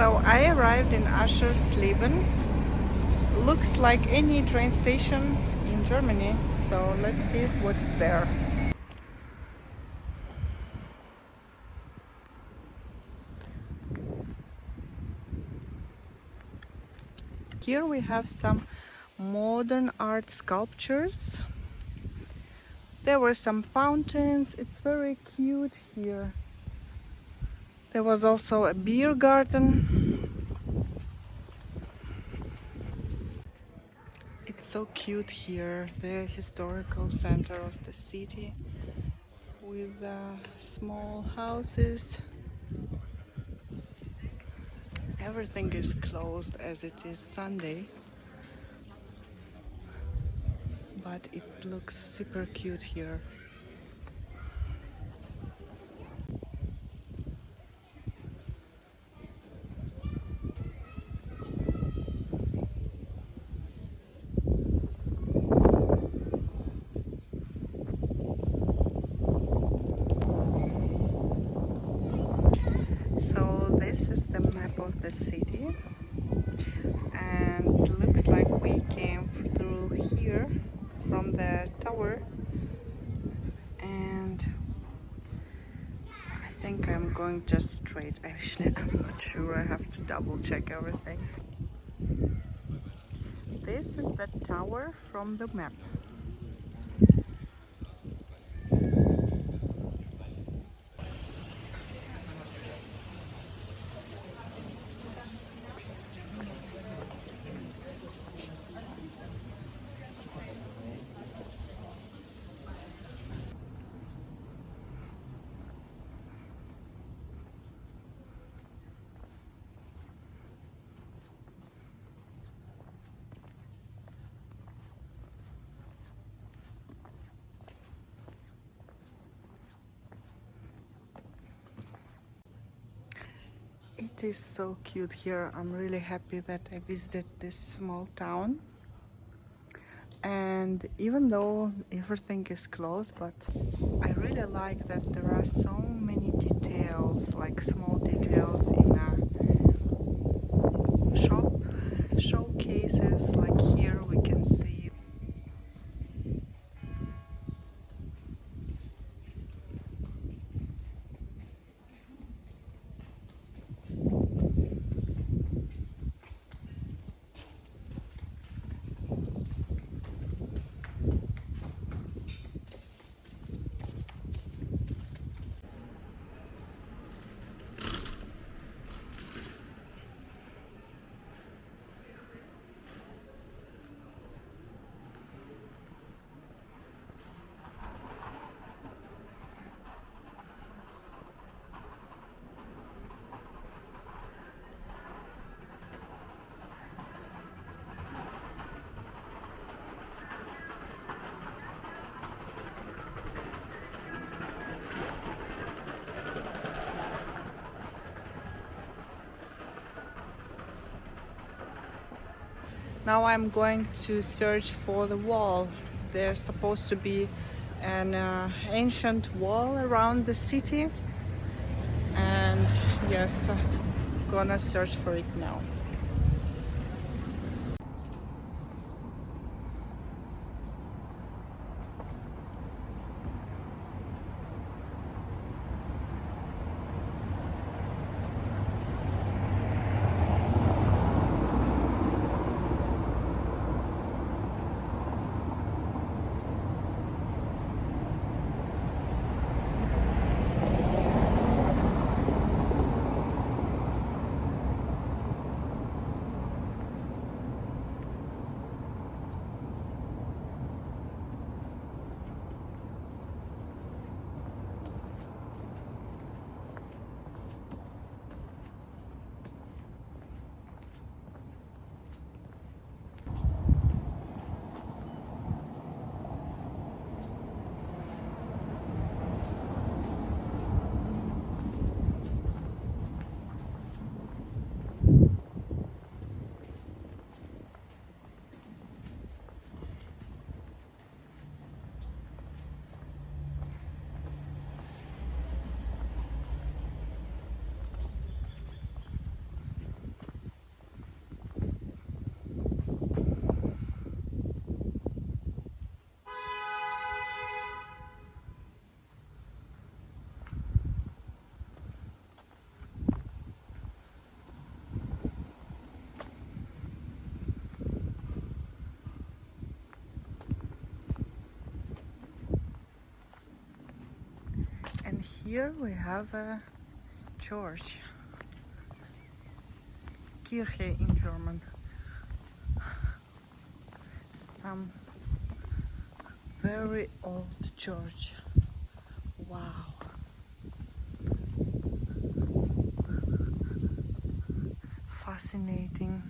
So I arrived in Aschersleben. Looks like any train station in Germany. So let's see what is there. Here we have some modern art sculptures. There were some fountains. It's very cute here. There was also a beer garden. It's so cute here, the historical center of the city with small houses. Everything is closed as it is Sunday, but it looks super cute here. So this is the map of the city, and it looks like we came through here from the tower, and I think I'm going just straight. Actually, I'm not sure, I have to double check everything. This is the tower from the map. It is so cute here. I'm really happy that I visited this small town. And even though everything is closed, but I really like that there are so many details, like small details in shop showcases. Like here we can see Now I'm going to search for the wall. There's supposed to be an ancient wall around the city, and yes, I'm gonna search for it now. Here we have a church, Kirche in German. Some very old church. Wow. Fascinating.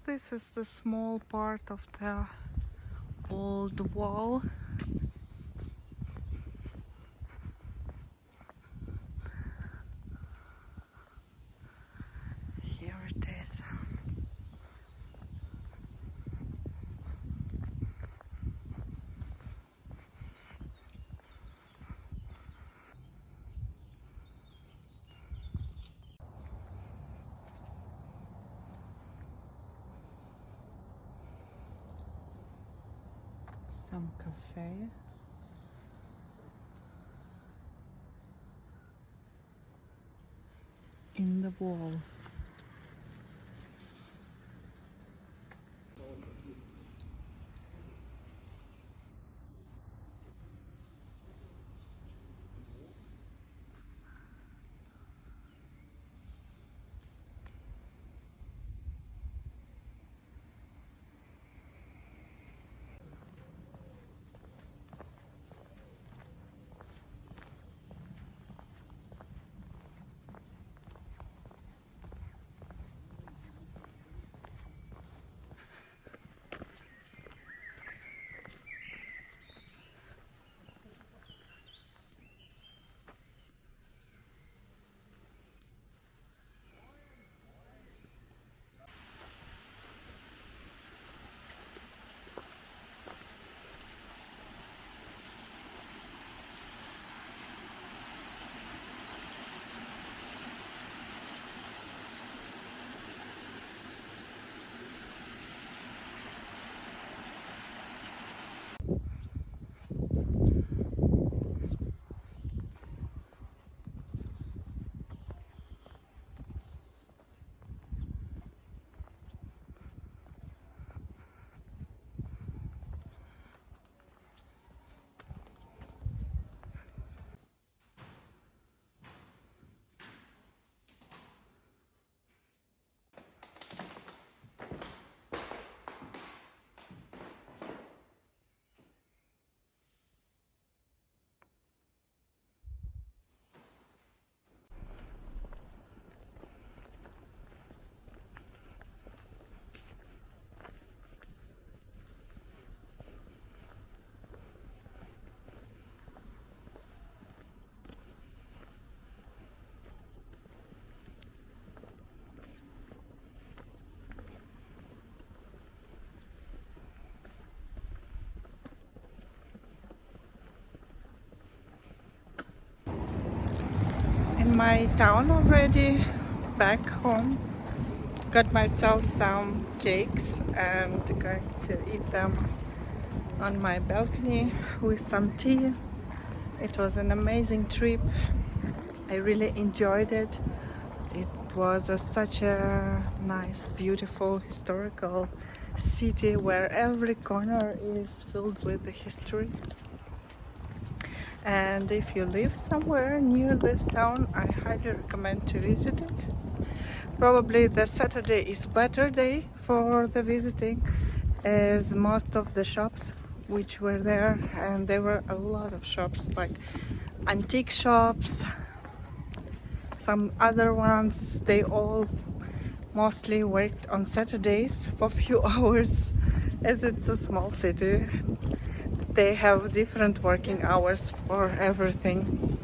This is the small part of the old wall. Here it is. Some cafe. In the wall. In my town already, back home. Got myself some cakes and going to eat them on my balcony with some tea. It was an amazing trip. I really enjoyed it. It was such a nice, beautiful, historical city where every corner is filled with the history. And if you live somewhere near this town, I highly recommend to visit it. Probably the Saturday is better day for the visiting, as most of the shops which were there, and there were a lot of shops like antique shops, some other ones, they all mostly worked on Saturdays for a few hours. As it's a small city, they have different working hours for everything.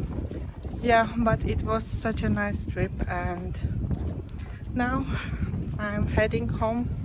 Yeah, but it was such a nice trip, and now I'm heading home.